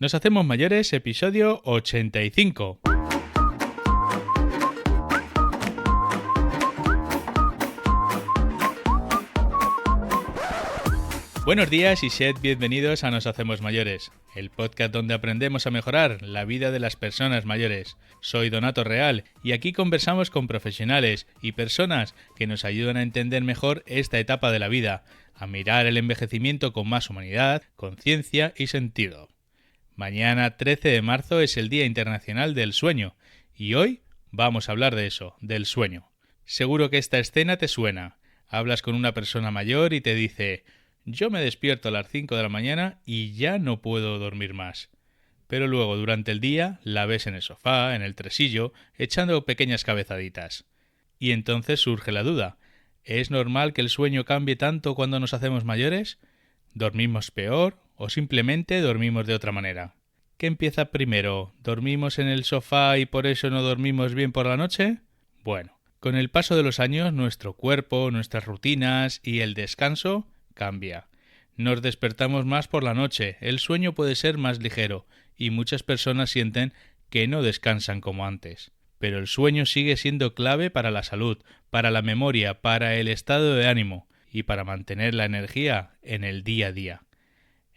Nos hacemos mayores, episodio 85. Buenos días y sed bienvenidos a Nos hacemos mayores, el podcast donde aprendemos a mejorar la vida de las personas mayores. Soy Donato Real y aquí conversamos con profesionales y personas que nos ayudan a entender mejor esta etapa de la vida, a mirar el envejecimiento con más humanidad, conciencia y sentido. Mañana 13 de marzo es el Día Internacional del Sueño y hoy vamos a hablar de eso, del sueño. Seguro que esta escena te suena. Hablas con una persona mayor y te dice: yo me despierto a las 5 de la mañana y ya no puedo dormir más. Pero luego durante el día la ves en el sofá, en el tresillo, echando pequeñas cabezaditas. Y entonces surge la duda: ¿es normal que el sueño cambie tanto cuando nos hacemos mayores? ¿Dormimos peor o simplemente dormimos de otra manera? ¿Qué empieza primero? ¿Dormimos en el sofá y por eso no dormimos bien por la noche? Bueno, con el paso de los años nuestro cuerpo, nuestras rutinas y el descanso cambia. Nos despertamos más por la noche, el sueño puede ser más ligero y muchas personas sienten que no descansan como antes. Pero el sueño sigue siendo clave para la salud, para la memoria, para el estado de ánimo y para mantener la energía en el día a día.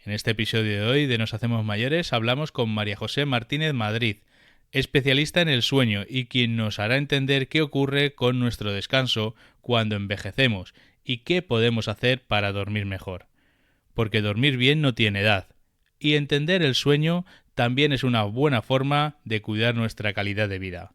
En este episodio de hoy de Nos hacemos mayores hablamos con María José Martínez Madrid, especialista en el sueño y quien nos hará entender qué ocurre con nuestro descanso cuando envejecemos y qué podemos hacer para dormir mejor. Porque dormir bien no tiene edad y entender el sueño también es una buena forma de cuidar nuestra calidad de vida.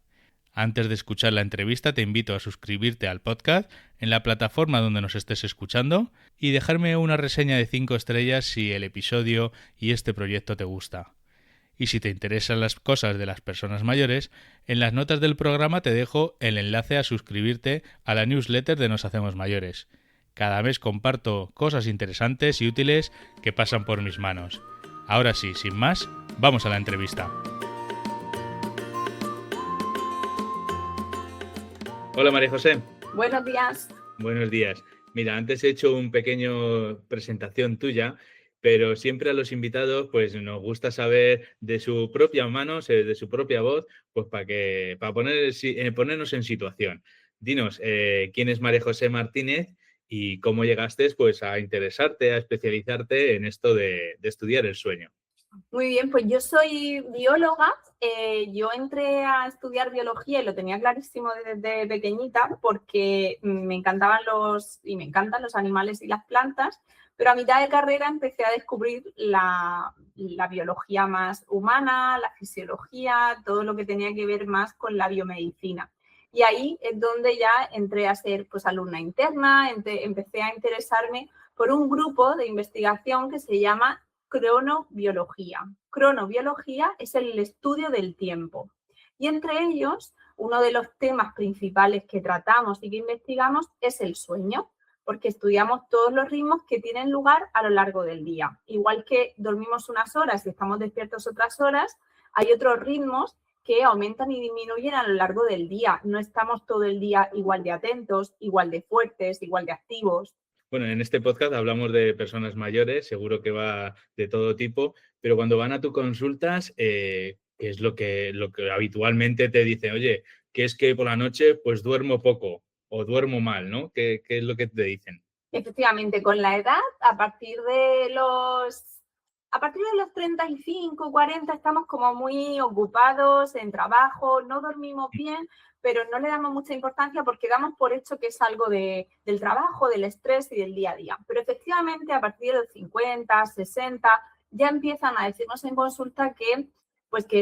Antes de escuchar la entrevista te invito a suscribirte al podcast en la plataforma donde nos estés escuchando y dejarme una reseña de 5 estrellas si el episodio y este proyecto te gusta. Y si te interesan las cosas de las personas mayores, en las notas del programa te dejo el enlace a suscribirte a la newsletter de Nos hacemos mayores. Cada mes comparto cosas interesantes y útiles que pasan por mis manos. Ahora sí, sin más, vamos a la entrevista. Hola María José. Buenos días. Buenos días. Mira, antes he hecho un pequeño presentación tuya, pero siempre a los invitados pues nos gusta saber de su propia mano, de su propia voz, pues para ponernos en situación. Dinos, ¿quién es María José Martínez y cómo llegaste pues a interesarte, a especializarte en esto de estudiar el sueño? Muy bien, pues yo soy bióloga. Yo entré a estudiar biología y lo tenía clarísimo desde pequeñita porque me encantan los animales y las plantas, pero a mitad de carrera empecé a descubrir la biología más humana, la fisiología, todo lo que tenía que ver más con la biomedicina. Y ahí es donde ya entré a ser pues, alumna interna, empecé a interesarme por un grupo de investigación que se llama cronobiología. Cronobiología es el estudio del tiempo. Y entre ellos, uno de los temas principales que tratamos y que investigamos es el sueño, porque estudiamos todos los ritmos que tienen lugar a lo largo del día. Igual que dormimos unas horas y estamos despiertos otras horas, hay otros ritmos que aumentan y disminuyen a lo largo del día. No estamos todo el día igual de atentos, igual de fuertes, igual de activos. Bueno, en este podcast hablamos de personas mayores, seguro que va de todo tipo, pero cuando van a tus consultas, ¿qué es lo que habitualmente te dicen? Oye, que es que por la noche pues duermo poco o duermo mal, ¿no? ¿Qué es lo que te dicen? Efectivamente, con la edad, a partir de los 35, 40 estamos como muy ocupados en trabajo, no dormimos bien, pero no le damos mucha importancia porque damos por hecho que es algo del trabajo, del estrés y del día a día. Pero efectivamente, a partir de los 50, 60, ya empiezan a decirnos en consulta que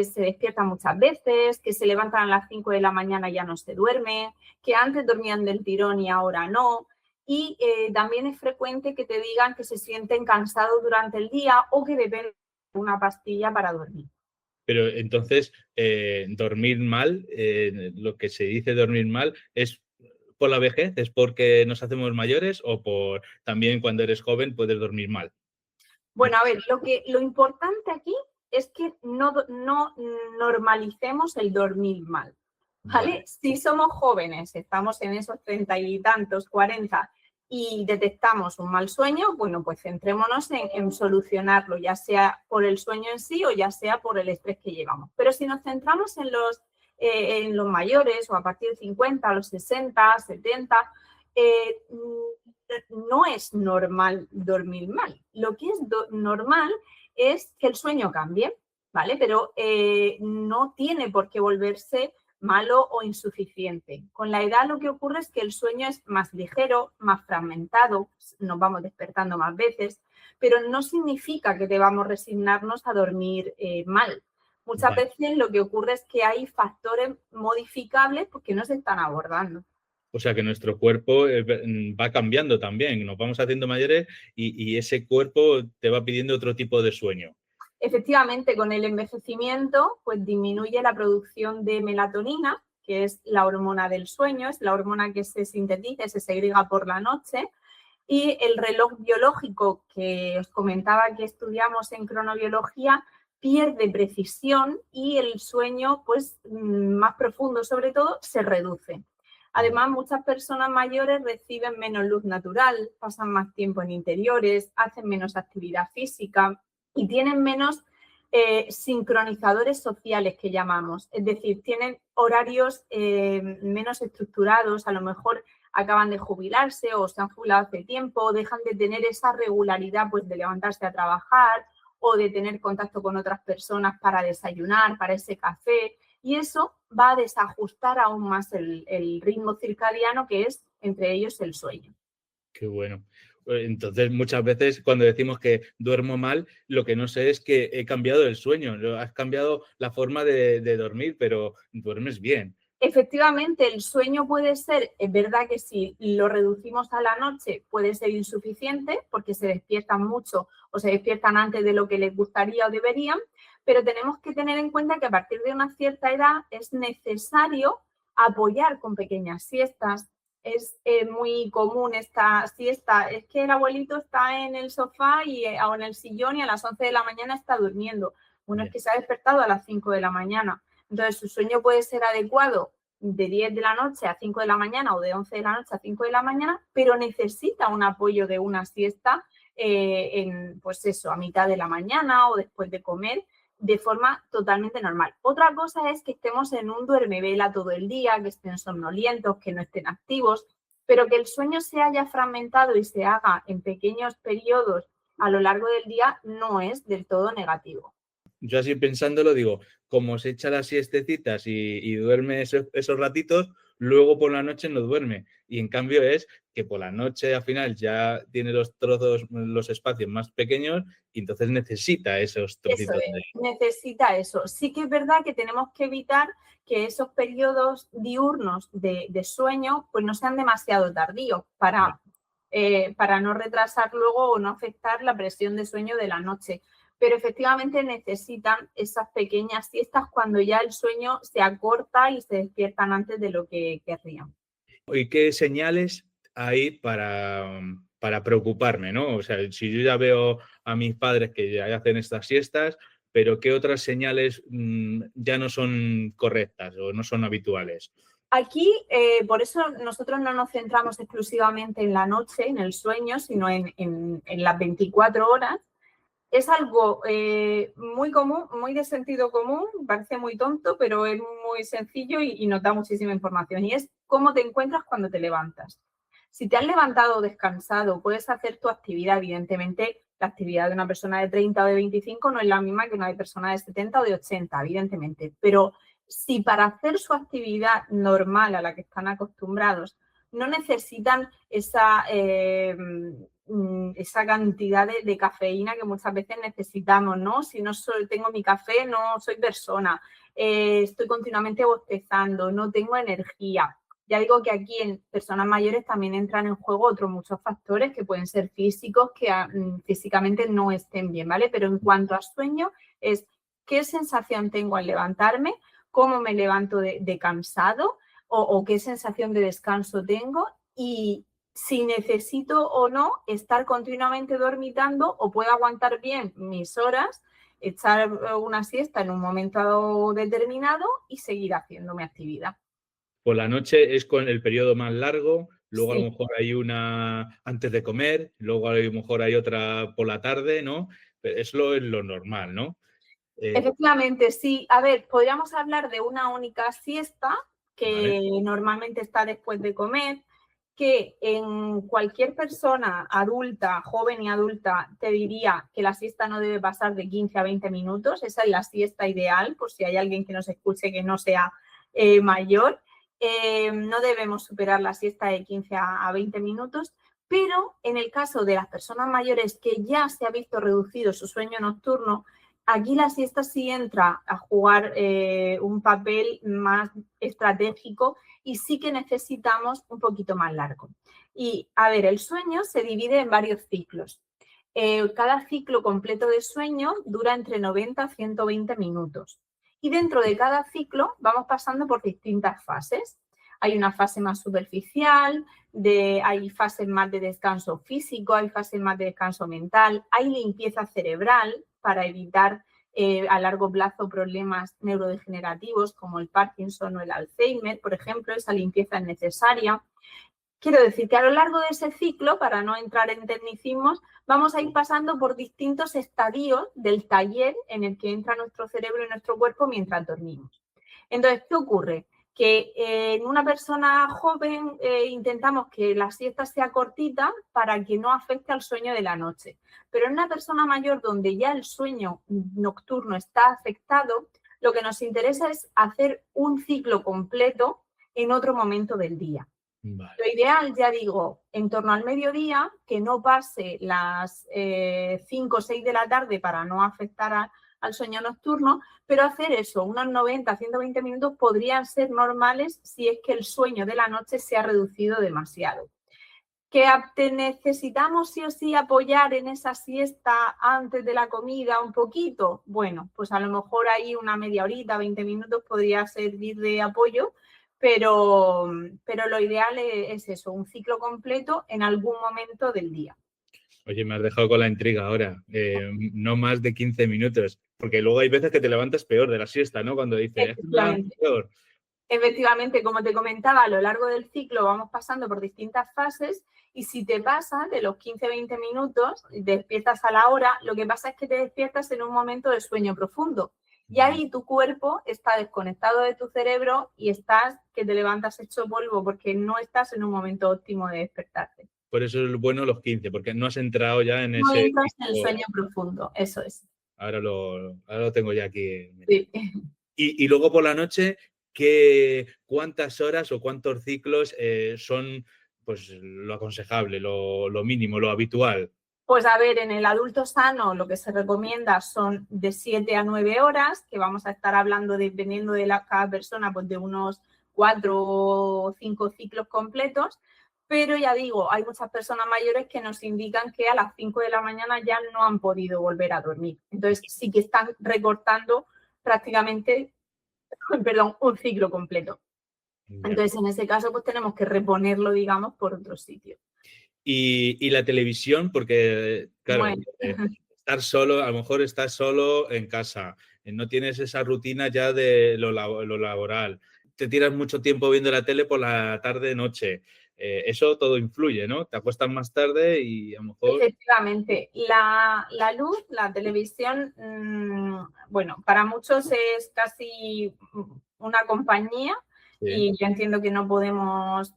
se despiertan muchas veces, que se levantan a las 5 de la mañana y ya no se duerme, que antes dormían del tirón y ahora no. Y también es frecuente que te digan que se sienten cansados durante el día o que deben de una pastilla para dormir. Pero entonces, dormir mal, lo que se dice dormir mal, ¿es por la vejez? ¿Es porque nos hacemos mayores o por también cuando eres joven puedes dormir mal? Bueno, a ver, lo importante aquí es que no normalicemos el dormir mal, ¿vale? Vale. Si somos jóvenes, estamos en esos 30 y tantos, 40, y detectamos un mal sueño, bueno, pues centrémonos en solucionarlo, ya sea por el sueño en sí o ya sea por el estrés que llevamos. Pero si nos centramos en los mayores o a partir de 50, a los 60, 70, no es normal dormir mal. Lo que es normal es que el sueño cambie, ¿vale? Pero no tiene por qué volverse malo o insuficiente. Con la edad lo que ocurre es que el sueño es más ligero, más fragmentado, nos vamos despertando más veces, pero no significa que debamos resignarnos a dormir mal. Muchas Vale. veces lo que ocurre es que hay factores modificables porque no se están abordando. O sea que nuestro cuerpo va cambiando también, nos vamos haciendo mayores y ese cuerpo te va pidiendo otro tipo de sueño. Efectivamente, con el envejecimiento, pues disminuye la producción de melatonina, que es la hormona del sueño, es la hormona que se sintetiza, se segrega por la noche, y el reloj biológico que os comentaba que estudiamos en cronobiología pierde precisión y el sueño, pues más profundo sobre todo, se reduce. Además, muchas personas mayores reciben menos luz natural, pasan más tiempo en interiores, hacen menos actividad física y tienen menos sincronizadores sociales que llamamos. Es decir, tienen horarios menos estructurados, a lo mejor acaban de jubilarse o se han jubilado hace tiempo, dejan de tener esa regularidad pues, de levantarse a trabajar o de tener contacto con otras personas para desayunar, para ese café. Y eso va a desajustar aún más el ritmo circadiano, que es entre ellos el sueño. Qué bueno. Entonces, muchas veces cuando decimos que duermo mal, lo que no sé es que he cambiado el sueño, has cambiado la forma de dormir, pero duermes bien. Efectivamente, el sueño puede ser, es verdad que si lo reducimos a la noche puede ser insuficiente porque se despiertan mucho o se despiertan antes de lo que les gustaría o deberían, pero tenemos que tener en cuenta que a partir de una cierta edad es necesario apoyar con pequeñas siestas. Es muy común esta siesta, es que el abuelito está en el sofá o en el sillón y a las 11 de la mañana está durmiendo. Bueno, es que se ha despertado a las 5 de la mañana. Entonces, su sueño puede ser adecuado de 10 de la noche a 5 de la mañana o de 11 de la noche a 5 de la mañana, pero necesita un apoyo de una siesta pues eso, a mitad de la mañana o después de comer, de forma totalmente normal. Otra cosa es que estemos en un duermevela todo el día, que estén somnolientos, que no estén activos, pero que el sueño se haya fragmentado y se haga en pequeños periodos a lo largo del día no es del todo negativo. Yo así pensándolo digo, como se echa las siestecitas y duerme esos ratitos, luego por la noche no duerme. Y en cambio es que por la noche al final ya tiene los trozos, los espacios más pequeños y entonces necesita esos Eso trocitos es, necesita eso. Sí que es verdad que tenemos que evitar que esos periodos diurnos de sueño pues no sean demasiado tardíos para no retrasar luego o no afectar la presión de sueño de la noche. Pero efectivamente necesitan esas pequeñas siestas cuando ya el sueño se acorta y se despiertan antes de lo que querrían. ¿Y qué señales hay para preocuparme, ¿no? O sea, si yo ya veo a mis padres que ya hacen estas siestas, pero ¿qué otras señales ya no son correctas o no son habituales? Aquí, por eso nosotros no nos centramos exclusivamente en la noche, en el sueño, sino en las 24 horas. Es algo muy común, muy de sentido común, parece muy tonto, pero es muy sencillo y nos da muchísima información. Y es cómo te encuentras cuando te levantas. Si te has levantado descansado, puedes hacer tu actividad. Evidentemente, la actividad de una persona de 30 o de 25 no es la misma que una persona de 70 o de 80, evidentemente. Pero si para hacer su actividad normal a la que están acostumbrados no necesitan esa cantidad de cafeína que muchas veces necesitamos, ¿no? Si no tengo mi café, no soy persona, estoy continuamente bostezando, no tengo energía. Ya digo que aquí en personas mayores también entran en juego otros muchos factores que pueden ser físicos, que físicamente no estén bien, ¿vale? Pero en cuanto a sueño, es qué sensación tengo al levantarme, cómo me levanto de cansado o qué sensación de descanso tengo y si necesito o no estar continuamente dormitando o puedo aguantar bien mis horas, echar una siesta en un momento determinado y seguir haciendo mi actividad. Por la noche es con el periodo más largo, luego a lo Sí. mejor hay una antes de comer, luego a lo mejor hay otra por la tarde, ¿no? Pero es lo normal, ¿no? Efectivamente, sí. A ver, podríamos hablar de una única siesta Vale, que normalmente está después de comer, que en cualquier persona adulta, joven y adulta, te diría que la siesta no debe pasar de 15 a 20 minutos. Esa es la siesta ideal, por si hay alguien que nos escuche que no sea mayor. No debemos superar la siesta de 15 a 20 minutos, pero en el caso de las personas mayores que ya se ha visto reducido su sueño nocturno, aquí la siesta sí entra a jugar un papel más estratégico y sí que necesitamos un poquito más largo. Y a ver, el sueño se divide en varios ciclos. Cada ciclo completo de sueño dura entre 90 a 120 minutos. Y dentro de cada ciclo vamos pasando por distintas fases. Hay una fase más superficial, hay fases más de descanso físico, hay fases más de descanso mental, hay limpieza cerebral para evitar a largo plazo problemas neurodegenerativos como el Parkinson o el Alzheimer, por ejemplo, esa limpieza es necesaria. Quiero decir que a lo largo de ese ciclo, para no entrar en tecnicismos, vamos a ir pasando por distintos estadios del taller en el que entra nuestro cerebro y nuestro cuerpo mientras dormimos. Entonces, ¿qué ocurre? Que en una persona joven intentamos que la siesta sea cortita para que no afecte al sueño de la noche. Pero en una persona mayor donde ya el sueño nocturno está afectado, lo que nos interesa es hacer un ciclo completo en otro momento del día. vale. Lo ideal, ya digo, en torno al mediodía, que no pase las 5 o 6 de la tarde para no afectar al sueño nocturno, pero hacer eso, unos 90, 120 minutos podrían ser normales si es que el sueño de la noche se ha reducido demasiado. ¿Que te necesitamos sí o sí apoyar en esa siesta antes de la comida un poquito? Bueno, pues a lo mejor ahí una media horita, 20 minutos podría servir de apoyo, pero lo ideal es eso, un ciclo completo en algún momento del día. Oye, me has dejado con la intriga ahora. No más de 15 minutos, porque luego hay veces que te levantas peor de la siesta, ¿no? Cuando dices, me levanto Efectivamente. peor. Efectivamente, como te comentaba, a lo largo del ciclo vamos pasando por distintas fases y si te pasa de los 15-20 minutos, despiertas a la hora, lo que pasa es que te despiertas en un momento de sueño profundo. Y ahí tu cuerpo está desconectado de tu cerebro y estás que te levantas hecho polvo porque no estás en un momento óptimo de despertarte. Por eso es bueno los 15, porque no has entrado ya en No ese entras en el ciclo. sueño profundo, eso es. Ahora lo tengo ya aquí. Sí. Y luego por la noche, ¿cuántas horas o cuántos ciclos son pues lo aconsejable, lo mínimo, lo habitual? Pues a ver, en el adulto sano lo que se recomienda son de 7 a 9 horas, que vamos a estar hablando, dependiendo de cada persona, pues de unos 4 o 5 ciclos completos. Pero ya digo, hay muchas personas mayores que nos indican que a las 5 de la mañana ya no han podido volver a dormir. Entonces sí que están recortando prácticamente, perdón, un ciclo completo. Ya. Entonces en ese caso pues tenemos que reponerlo, digamos, por otro sitio. Y la televisión, porque, claro, Bueno. estar solo, a lo mejor estás solo en casa, no tienes esa rutina ya de lo laboral, te tiras mucho tiempo viendo la tele por la tarde, noche. Eso todo influye, ¿no? Te acuestas más tarde y a lo mejor... Efectivamente, la luz, la televisión, bueno, para muchos es casi una compañía Sí. y yo entiendo que no podemos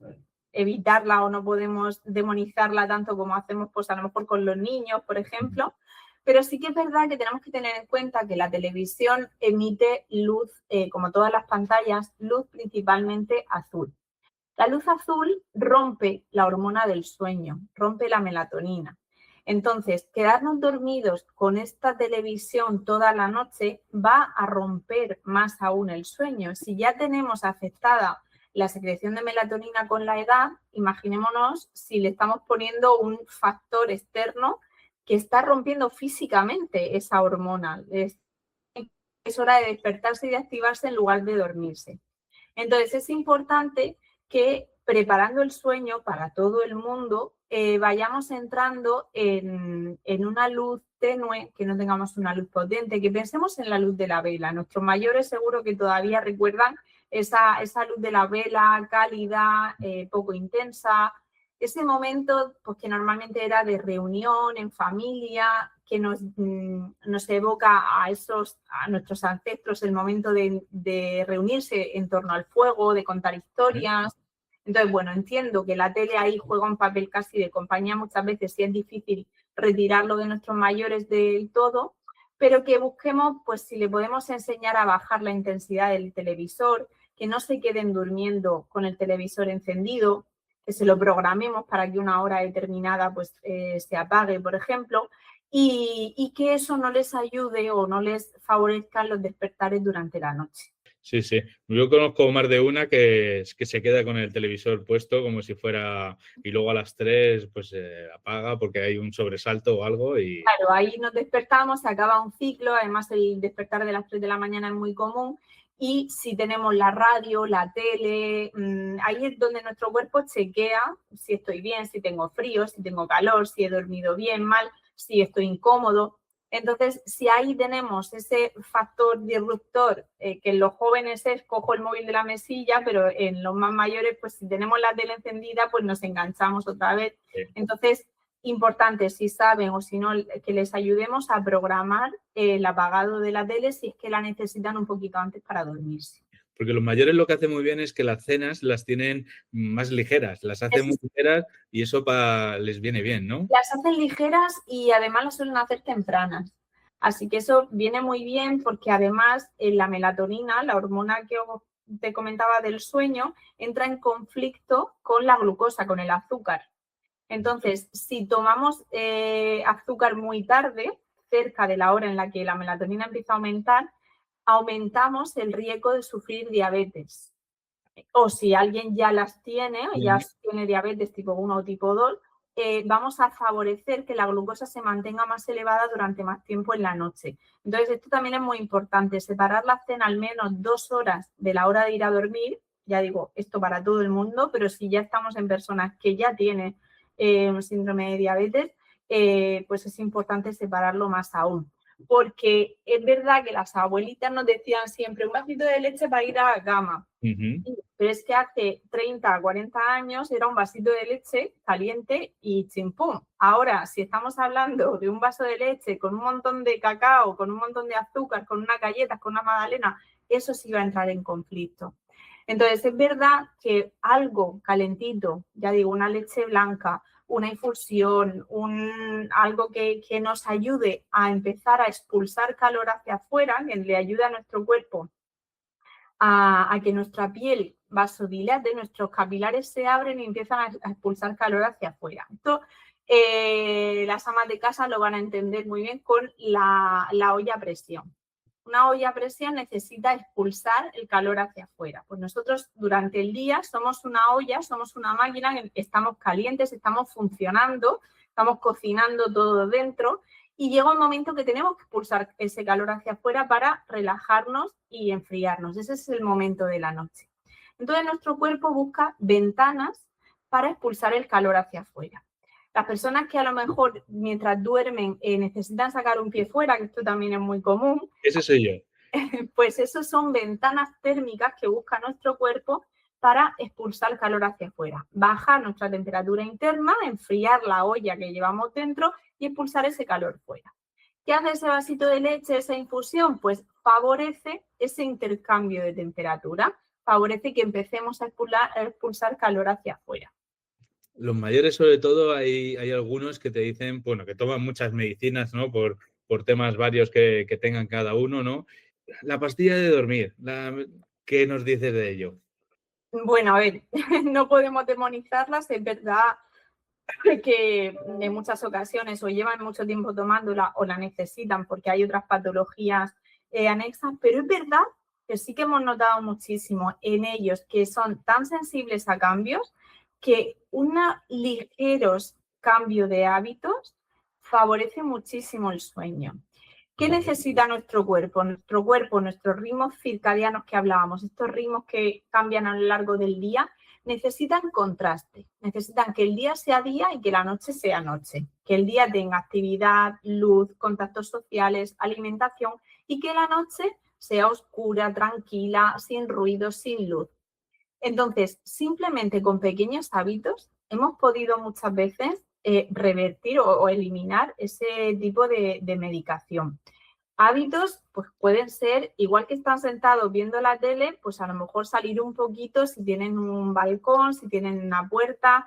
evitarla o no podemos demonizarla tanto como hacemos pues a lo mejor con los niños, por ejemplo, pero sí que es verdad que tenemos que tener en cuenta que la televisión emite luz, como todas las pantallas, luz principalmente azul. La luz azul rompe la hormona del sueño, rompe la melatonina. Entonces, quedarnos dormidos con esta televisión toda la noche va a romper más aún el sueño. Si ya tenemos afectada la secreción de melatonina con la edad, imaginémonos si le estamos poniendo un factor externo que está rompiendo físicamente esa hormona. Es hora de despertarse y de activarse en lugar de dormirse. Entonces, es importante que preparando el sueño para todo el mundo, vayamos entrando en una luz tenue, que no tengamos una luz potente, que pensemos en la luz de la vela. Nuestros mayores seguro que todavía recuerdan esa luz de la vela cálida, poco intensa, ese momento pues, que normalmente era de reunión en familia, que nos evoca a nuestros ancestros, el momento de reunirse en torno al fuego, de contar historias. Entonces, bueno, entiendo que la tele ahí juega un papel casi de compañía muchas veces y es difícil retirarlo de nuestros mayores del todo, pero que busquemos, pues si le podemos enseñar a bajar la intensidad del televisor, que no se queden durmiendo con el televisor encendido, que se lo programemos para que una hora determinada pues, se apague, por ejemplo, y que eso no les ayude o no les favorezca los despertares durante la noche. Sí, sí. Yo conozco más de una que se queda con el televisor puesto como si fuera y luego a las 3 pues apaga porque hay un sobresalto o algo y... Claro, ahí nos despertamos, se acaba un ciclo, además el despertar de las 3 de la mañana es muy común y si tenemos la radio, la tele, ahí es donde nuestro cuerpo chequea si estoy bien, si tengo frío, si tengo calor, si he dormido bien, mal, si estoy incómodo. Entonces, si ahí tenemos ese factor disruptor, que en los jóvenes es cojo el móvil de la mesilla, pero en los más mayores, pues si tenemos la tele encendida, pues nos enganchamos otra vez. Sí. Entonces, importante, si saben o si no, que les ayudemos a programar el apagado de la tele si es que la necesitan un poquito antes para dormirse. Porque los mayores lo que hacen muy bien es que las cenas las tienen más ligeras, las hacen muy ligeras y eso les viene bien, ¿no? Las hacen ligeras y además las suelen hacer tempranas. Así que eso viene muy bien porque además la melatonina, la hormona que te comentaba del sueño, entra en conflicto con la glucosa, con el azúcar. Entonces, si tomamos azúcar muy tarde, cerca de la hora en la que la melatonina empieza a aumentar, aumentamos el riesgo de sufrir diabetes. O si alguien ya las tiene, ya tiene diabetes tipo 1 o tipo 2, vamos a favorecer que la glucosa se mantenga más elevada durante más tiempo en la noche. Entonces, esto también es muy importante, separar la cena al menos 2 horas de la hora de ir a dormir. Ya digo, esto para todo el mundo, pero si ya estamos en personas que ya tienen un síndrome de diabetes, pues es importante separarlo más aún. Porque es verdad que las abuelitas nos decían siempre un vasito de leche para ir a la cama. Pero es que hace 30, 40 años era un vasito de leche caliente y chimpum. Ahora, si estamos hablando de un vaso de leche con un montón de cacao, con un montón de azúcar, con unas galletas, con una magdalena, eso sí va a entrar en conflicto. Entonces, es verdad que algo calentito, ya digo, una leche blanca, una infusión, algo que nos ayude a empezar a expulsar calor hacia afuera, que le ayude a nuestro cuerpo a que nuestra piel vasodilate, nuestros capilares se abren y empiezan a expulsar calor hacia afuera. Esto las amas de casa lo van a entender muy bien con la olla a presión. Una olla a presión necesita expulsar el calor hacia afuera. Pues nosotros durante el día somos una olla, somos una máquina, estamos calientes, estamos funcionando, estamos cocinando todo dentro y llega un momento que tenemos que expulsar ese calor hacia afuera para relajarnos y enfriarnos. Ese es el momento de la noche. Entonces nuestro cuerpo busca ventanas para expulsar el calor hacia afuera. Las personas que a lo mejor mientras duermen necesitan sacar un pie fuera, que esto también es muy común. Ese soy yo. Pues eso son ventanas térmicas que busca nuestro cuerpo para expulsar calor hacia afuera. Bajar nuestra temperatura interna, enfriar la olla que llevamos dentro y expulsar ese calor fuera. ¿Qué hace ese vasito de leche, esa infusión? Pues favorece ese intercambio de temperatura, favorece que empecemos a expulsar calor hacia afuera. Los mayores, sobre todo, hay algunos que te dicen, bueno, que toman muchas medicinas, ¿no? Por temas varios que tengan cada uno, ¿no? La pastilla de dormir, ¿qué nos dices de ello? Bueno, a ver, no podemos demonizarlas, es verdad que en muchas ocasiones o llevan mucho tiempo tomándola o la necesitan porque hay otras patologías anexas, pero es verdad que sí que hemos notado muchísimo en ellos que son tan sensibles a cambios que un ligero cambio de hábitos favorece muchísimo el sueño. ¿Qué necesita nuestro cuerpo? Nuestros ritmos circadianos que hablábamos, estos ritmos que cambian a lo largo del día, necesitan contraste, necesitan que el día sea día y que la noche sea noche, que el día tenga actividad, luz, contactos sociales, alimentación y que la noche sea oscura, tranquila, sin ruido, sin luz. Entonces, simplemente con pequeños hábitos hemos podido muchas veces revertir o eliminar ese tipo de medicación. Hábitos, pues pueden ser, igual que están sentados viendo la tele, pues a lo mejor salir un poquito si tienen un balcón, si tienen una puerta.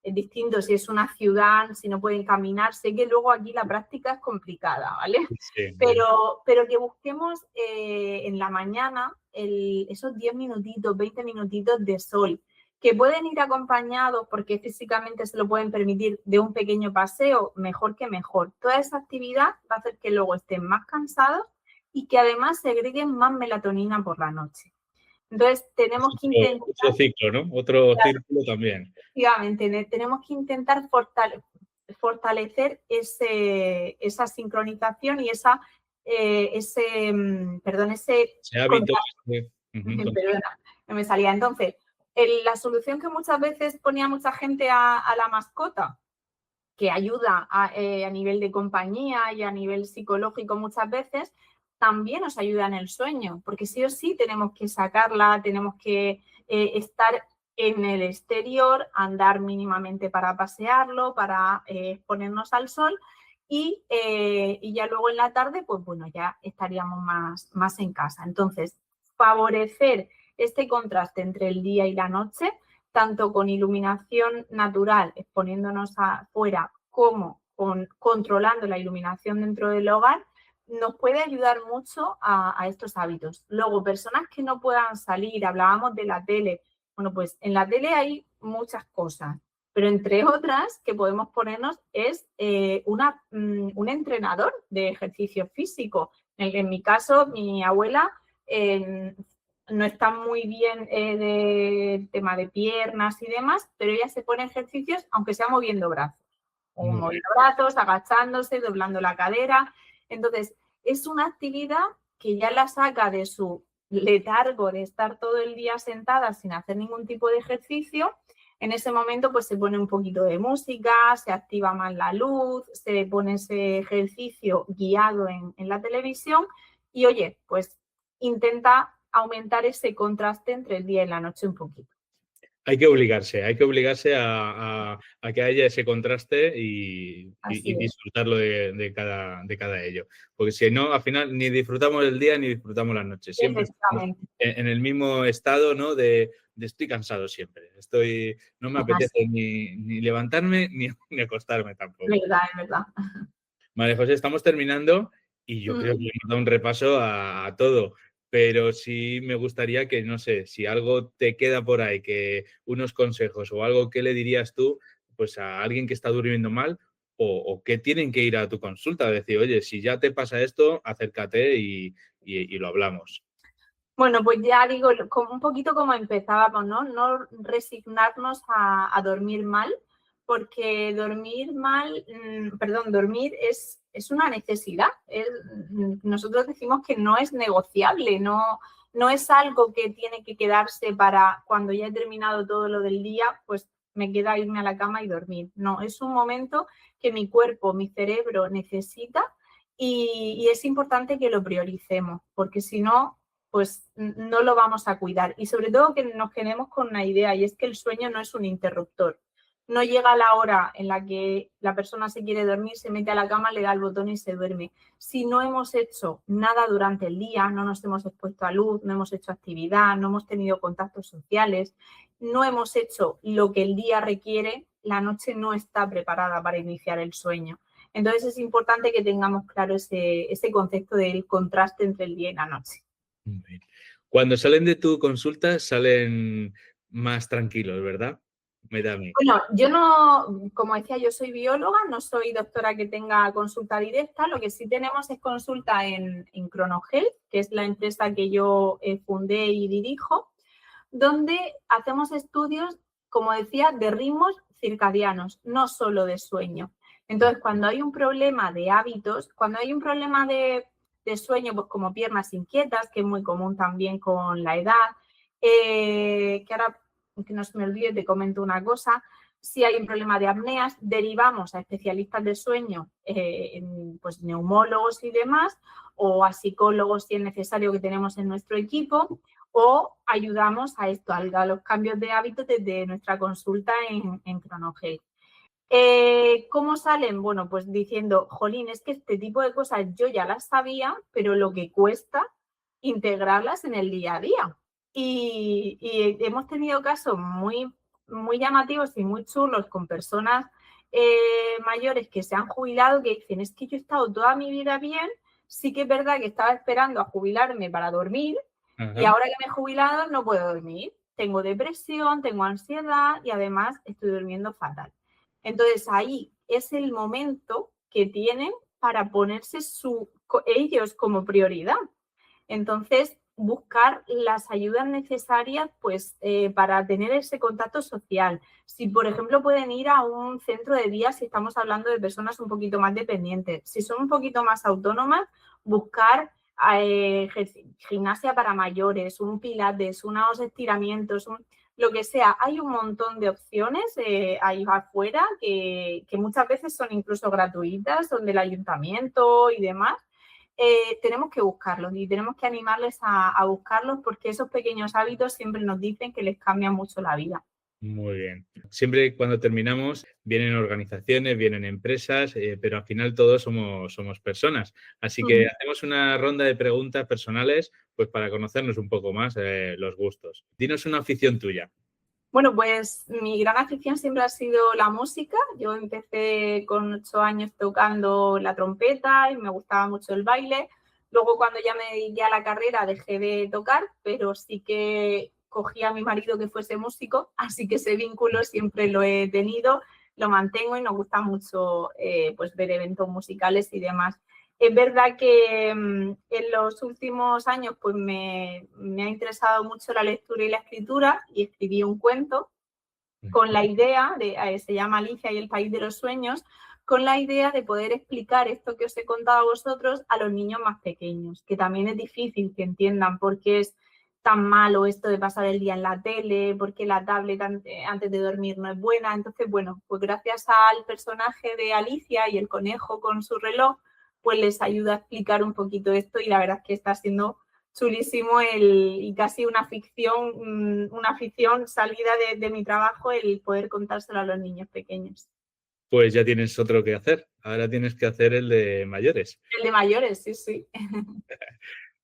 Es distinto si es una ciudad, si no pueden caminar. Sé que luego aquí la práctica es complicada, ¿vale? Sí. Pero que busquemos en la mañana esos 10 minutitos, 20 minutitos de sol, que pueden ir acompañados porque físicamente se lo pueden permitir de un pequeño paseo, mejor que mejor. Toda esa actividad va a hacer que luego estén más cansados y que además segreguen más melatonina por la noche. Entonces, tenemos que intentar... Otro ciclo, ¿no? Otro círculo también. Efectivamente, tenemos que intentar fortalecer esa sincronización y ese hábito. perdona, no me salía. Entonces, la solución que muchas veces ponía mucha gente a la mascota, que ayuda a nivel de compañía y a nivel psicológico muchas veces, también nos ayuda en el sueño, porque sí o sí tenemos que sacarla, tenemos que estar en el exterior, andar mínimamente para pasearlo, para exponernos al sol y ya luego en la tarde, pues bueno, ya estaríamos más en casa. Entonces, favorecer este contraste entre el día y la noche, tanto con iluminación natural, exponiéndonos afuera, como controlando la iluminación dentro del hogar, nos puede ayudar mucho a estos hábitos. Luego, personas que no puedan salir, hablábamos de la tele. Bueno, pues en la tele hay muchas cosas, pero entre otras que podemos ponernos es un entrenador de ejercicio físico. En mi caso, mi abuela no está muy bien de tema de piernas y demás, pero ella se pone ejercicios aunque sea moviendo brazos. O moviendo brazos, agachándose, doblando la cadera. Entonces, es una actividad que ya la saca de su letargo de estar todo el día sentada sin hacer ningún tipo de ejercicio. En ese momento, pues se pone un poquito de música, se activa más la luz, se pone ese ejercicio guiado en la televisión y, oye, pues intenta aumentar ese contraste entre el día y la noche un poquito. Hay que obligarse a que haya ese contraste y disfrutarlo de cada ello. Porque si no, al final ni disfrutamos el día ni disfrutamos las noches. Siempre estamos en el mismo estado, ¿no? de estoy cansado siempre. No me apetece ni levantarme ni acostarme tampoco. Es verdad. María José, estamos terminando y yo creo que hemos dado un repaso a todo. Pero sí me gustaría que, no sé, si algo te queda por ahí, que unos consejos o algo que le dirías tú, pues a alguien que está durmiendo mal o que tienen que ir a tu consulta, decir, oye, si ya te pasa esto, acércate y lo hablamos. Bueno, pues ya digo, un poquito como empezábamos, ¿no? No resignarnos a dormir mal, porque dormir es una necesidad. Nosotros decimos que no es negociable, no es algo que tiene que quedarse para cuando ya he terminado todo lo del día, pues me queda irme a la cama y dormir. No, es un momento que mi cuerpo, mi cerebro necesita y es importante que lo prioricemos, porque si no, pues no lo vamos a cuidar. Y sobre todo que nos quedemos con una idea, y es que el sueño no es un interruptor. No llega la hora en la que la persona se quiere dormir, se mete a la cama, le da el botón y se duerme. Si no hemos hecho nada durante el día, no nos hemos expuesto a luz, no hemos hecho actividad, no hemos tenido contactos sociales, no hemos hecho lo que el día requiere, la noche no está preparada para iniciar el sueño. Entonces es importante que tengamos claro ese concepto del contraste entre el día y la noche. Cuando salen de tu consulta, salen más tranquilos, ¿verdad? Me da a mí. Bueno, yo no, como decía, yo soy bióloga, no soy doctora que tenga consulta directa. Lo que sí tenemos es consulta en Chronohealth, que es la empresa que yo fundé y dirijo, donde hacemos estudios, como decía, de ritmos circadianos, no solo de sueño. Entonces, cuando hay un problema de hábitos, cuando hay un problema de sueño, pues como piernas inquietas, que es muy común también con la edad, que ahora, que no se me olvide, te comento una cosa, Si hay un problema de apneas, derivamos a especialistas de sueño, pues neumólogos y demás, o a psicólogos si es necesario que tenemos en nuestro equipo, o ayudamos a esto, a los cambios de hábitos desde nuestra consulta en Chronohealth. ¿Cómo salen? Bueno, pues diciendo, jolín, es que este tipo de cosas yo ya las sabía, pero lo que cuesta integrarlas en el día a día. Y hemos tenido casos muy llamativos y muy chulos con personas mayores que se han jubilado que dicen, es que yo he estado toda mi vida bien, sí que es verdad que estaba esperando a jubilarme para dormir. Ajá. Y ahora que me he jubilado no puedo dormir. Tengo depresión, tengo ansiedad y además estoy durmiendo fatal. Entonces ahí es el momento que tienen para ponerse ellos como prioridad. Entonces, buscar las ayudas necesarias pues, para tener ese contacto social. Si, por ejemplo, pueden ir a un centro de día si estamos hablando de personas un poquito más dependientes. Si son un poquito más autónomas, buscar gimnasia para mayores, un pilates, unos estiramientos, lo que sea. Hay un montón de opciones ahí afuera que muchas veces son incluso gratuitas, son del ayuntamiento y demás. Tenemos que buscarlos y tenemos que animarles a buscarlos porque esos pequeños hábitos siempre nos dicen que les cambian mucho la vida. Muy bien. Siempre cuando terminamos vienen organizaciones, vienen empresas, pero al final todos somos personas. Así que hacemos una ronda de preguntas personales pues para conocernos un poco más los gustos. Dinos una afición tuya. Bueno, pues mi gran afición siempre ha sido la música. Yo empecé con 8 años tocando la trompeta y me gustaba mucho el baile. Luego, cuando ya me dediqué a la carrera, dejé de tocar, pero sí que cogí a mi marido que fuese músico, así que ese vínculo siempre lo he tenido, lo mantengo y nos gusta mucho pues ver eventos musicales y demás. Es verdad que en los últimos años pues me ha interesado mucho la lectura y la escritura y escribí un cuento con la idea, se llama Alicia y el País de los Sueños, con la idea de poder explicar esto que os he contado a vosotros a los niños más pequeños, que también es difícil que entiendan por qué es tan malo esto de pasar el día en la tele, por qué la tablet antes de dormir no es buena. Entonces, bueno, pues gracias al personaje de Alicia y el conejo con su reloj, pues les ayuda a explicar un poquito esto y la verdad es que está siendo chulísimo y casi una ficción salida de mi trabajo el poder contárselo a los niños pequeños. Pues ya tienes otro que hacer. Ahora tienes que hacer el de mayores. El de mayores, sí, sí.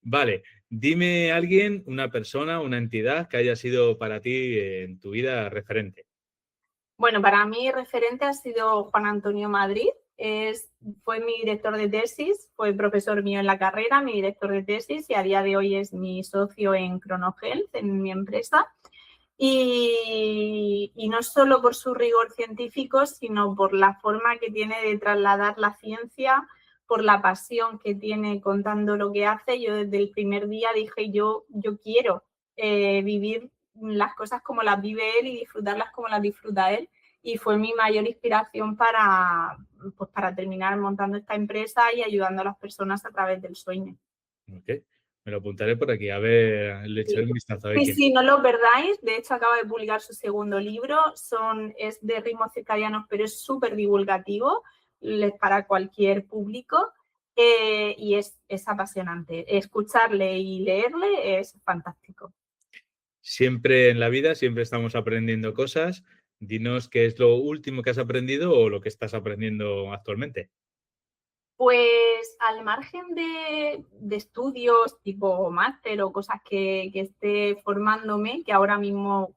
Vale. Dime alguien, una persona, una entidad que haya sido para ti en tu vida referente. Bueno, para mí referente ha sido Juan Antonio Madrid. Fue mi director de tesis, fue profesor mío en la carrera, mi director de tesis y a día de hoy es mi socio en Chronohealth, en mi empresa. Y no solo por su rigor científico, sino por la forma que tiene de trasladar la ciencia, por la pasión que tiene contando lo que hace. Yo desde el primer día dije, yo quiero vivir las cosas como las vive él y disfrutarlas como las disfruta él. Y fue mi mayor inspiración para terminar montando esta empresa y ayudando a las personas a través del sueño. Okay. Me lo apuntaré por aquí, a ver, le echaré un vistazo. Sí, no lo perdáis. De hecho, acaba de publicar su segundo libro. Es de ritmos circadianos, pero es súper divulgativo para cualquier público y es apasionante. Escucharle y leerle es fantástico. Siempre en la vida, siempre estamos aprendiendo cosas. Dinos qué es lo último que has aprendido o lo que estás aprendiendo actualmente. Pues al margen de estudios tipo máster o cosas que esté formándome, que ahora mismo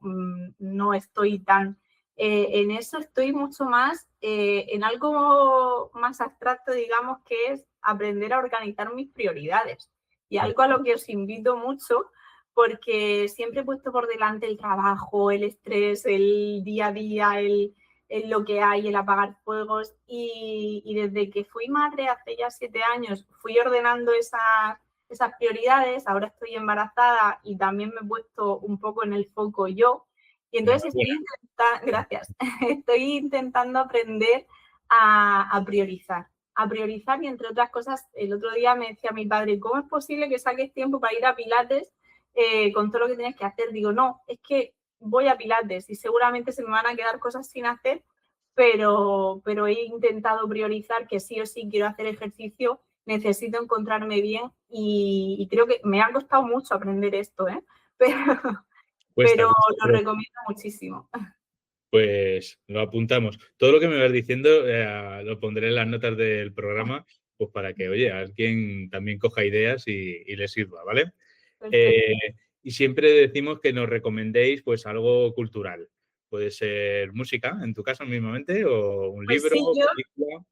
no estoy tan en eso, estoy mucho más en algo más abstracto, digamos, que es aprender a organizar mis prioridades. Y algo a lo que os invito mucho, porque siempre he puesto por delante el trabajo, el estrés, el día a día, lo que hay, el apagar fuegos y desde que fui madre hace ya 7 años fui ordenando esas prioridades. Ahora estoy embarazada y también me he puesto un poco en el foco yo y entonces estoy intentando aprender a priorizar y entre otras cosas el otro día me decía mi padre, ¿cómo es posible que saques tiempo para ir a Pilates con todo lo que tienes que hacer? Digo, no, es que voy a Pilates y seguramente se me van a quedar cosas sin hacer, pero he intentado priorizar que sí o sí quiero hacer ejercicio, necesito encontrarme bien y creo que me ha costado mucho aprender esto, Cuesta, pero cuesta, lo recomiendo muchísimo. pues lo apuntamos. Todo lo que me vas diciendo lo pondré en las notas del programa, pues para que, oye, alguien también coja ideas y le sirva, ¿vale? Perfecto. Eh, y siempre decimos que nos recomendéis pues algo cultural. Puede ser música, en tu caso mismamente, o un Pues libro, sí, película.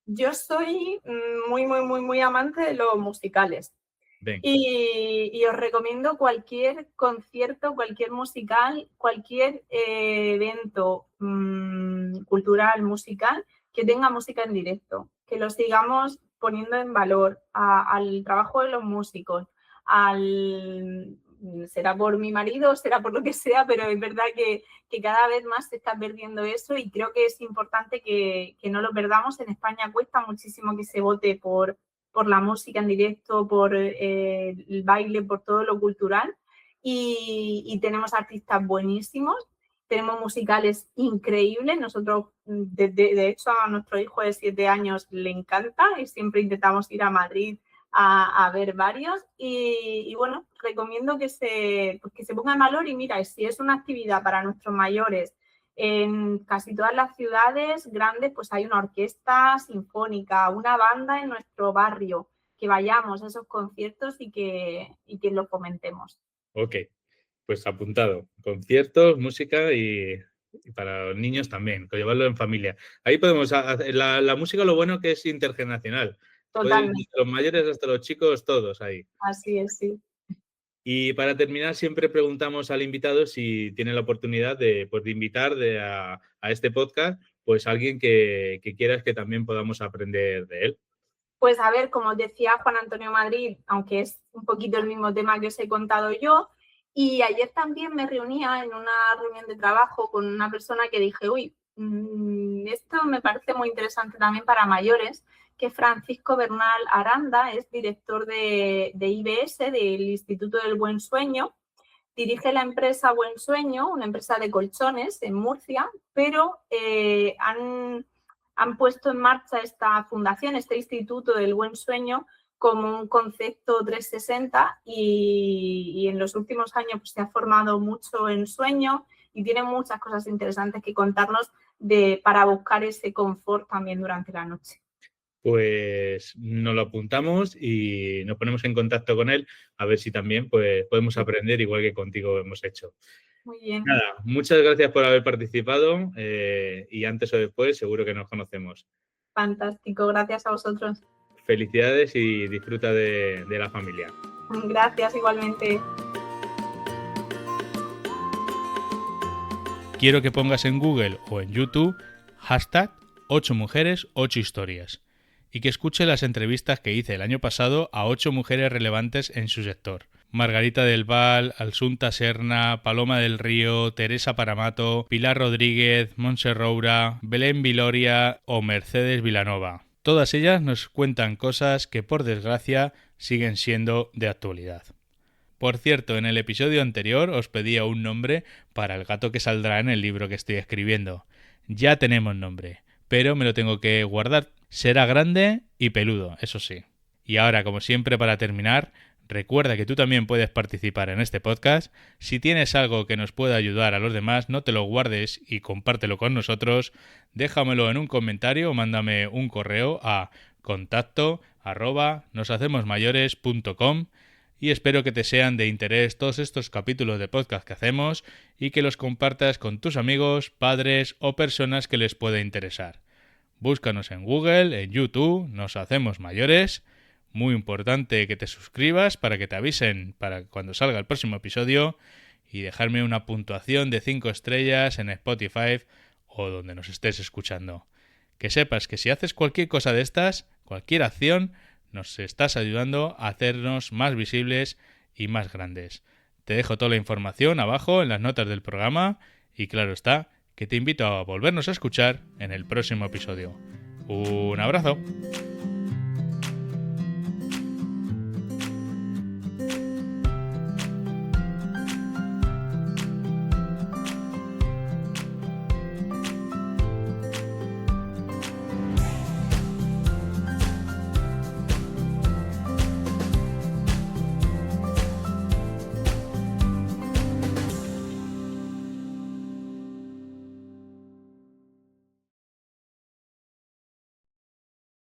yo soy muy, muy, muy, muy amante de los musicales. Venga, Y os recomiendo cualquier concierto, cualquier musical, cualquier evento cultural, musical, que tenga música en directo, que lo sigamos poniendo en valor al trabajo de los músicos, será por mi marido, será por lo que sea, pero es verdad que cada vez más se está perdiendo eso y creo que es importante que no lo perdamos. En España cuesta muchísimo que se vote por la música en directo, por el baile, por todo lo cultural. Y tenemos artistas buenísimos, tenemos musicales increíbles. Nosotros, de hecho, a nuestro hijo de 7 años le encanta y siempre intentamos ir a Madrid a ver varios. Y bueno, recomiendo que se ponga en valor y mira, si es una actividad para nuestros mayores, en casi todas las ciudades grandes pues hay una orquesta sinfónica, una banda en nuestro barrio, que vayamos a esos conciertos y que lo fomentemos. ok, pues apuntado. Conciertos, música y para los niños también, con llevarlo en familia. Ahí podemos hacer la música, lo bueno que es intergeneracional. Pueden ir Totalmente, desde los mayores hasta los chicos, todos ahí. así es, sí. Y para terminar, siempre preguntamos al invitado si tiene la oportunidad de invitar a este podcast, pues alguien que quieras que también podamos aprender de él. Pues a ver, como decía Juan Antonio Madrid, aunque es un poquito el mismo tema que os he contado yo, y ayer también me reunía en una reunión de trabajo con una persona que dije, uy, esto me parece muy interesante también para mayores, que Francisco Bernal Aranda es director de IBS, del Instituto del Buen Sueño. Dirige la empresa Buen Sueño, una empresa de colchones en Murcia, pero han puesto en marcha esta fundación, este Instituto del Buen Sueño, como un concepto 360 y en los últimos años pues, se ha formado mucho en sueño y tiene muchas cosas interesantes que contarnos para buscar ese confort también durante la noche. Pues nos lo apuntamos y nos ponemos en contacto con él a ver si también pues, podemos aprender igual que contigo hemos hecho. Muy bien. Nada, muchas gracias por haber participado y antes o después seguro que nos conocemos. Fantástico, gracias a vosotros. Felicidades y disfruta de la familia. Gracias igualmente. Quiero que pongas en Google o en YouTube hashtag 8 mujeres, 8 historias y que escuche las entrevistas que hice el año pasado a 8 mujeres relevantes en su sector. Margarita del Val, Alsunta Serna, Paloma del Río, Teresa Paramato, Pilar Rodríguez, Montse Roura, Belén Viloria o Mercedes Vilanova. Todas ellas nos cuentan cosas que por desgracia siguen siendo de actualidad. Por cierto, en el episodio anterior os pedía un nombre para el gato que saldrá en el libro que estoy escribiendo. Ya tenemos nombre, pero me lo tengo que guardar. Será grande y peludo, eso sí. Y ahora, como siempre, para terminar, recuerda que tú también puedes participar en este podcast. Si tienes algo que nos pueda ayudar a los demás, no te lo guardes y compártelo con nosotros. Déjamelo en un comentario o mándame un correo a contacto@noshacemosmayores.com. Y espero que te sean de interés todos estos capítulos de podcast que hacemos y que los compartas con tus amigos, padres o personas que les pueda interesar. Búscanos en Google, en YouTube, Nos Hacemos Mayores. Muy importante que te suscribas para que te avisen para cuando salga el próximo episodio y dejarme una puntuación de 5 estrellas en Spotify o donde nos estés escuchando. Que sepas que si haces cualquier cosa de estas, cualquier acción, nos estás ayudando a hacernos más visibles y más grandes. Te dejo toda la información abajo en las notas del programa y claro está, que te invito a volvernos a escuchar en el próximo episodio. ¡Un abrazo!